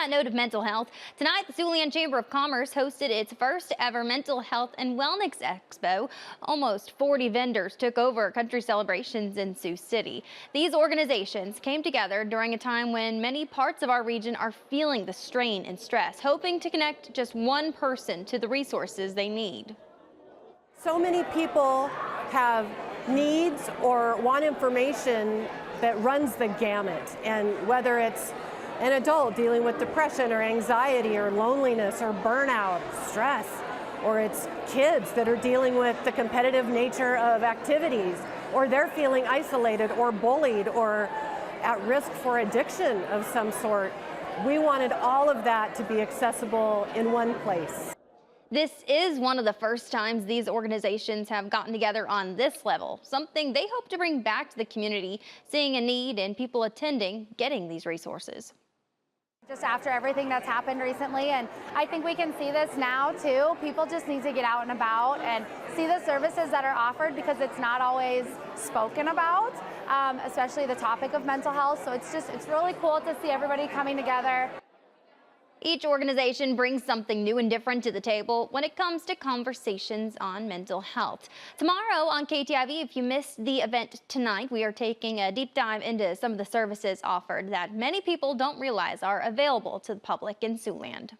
that note of mental health, tonight the Siouxland Chamber of Commerce hosted its first ever mental health and wellness expo. Almost 40 vendors took over country celebrations in Sioux City. These organizations came together during a time when many parts of our region are feeling the strain and stress, hoping to connect just one person to the resources they need. So many people have needs or want information that runs the gamut, and whether it's an adult dealing with depression or anxiety or loneliness or burnout, stress, or it's kids that are dealing with the competitive nature of activities, or they're feeling isolated or bullied or at risk for addiction of some sort. We wanted all of that to be accessible in one place. This is one of the first times these organizations have gotten together on this level, something they hope to bring back to the community, seeing a need and people attending, getting these resources. Just after everything that's happened recently, and I think we can see this now too. People just need to get out and about and see the services that are offered, because it's not always spoken about, especially the topic of mental health. So it's really cool to see everybody coming together. Each organization brings something new and different to the table when it comes to conversations on mental health. Tomorrow on KTIV, if you missed the event tonight, we are taking a deep dive into some of the services offered that many people don't realize are available to the public in Siouxland.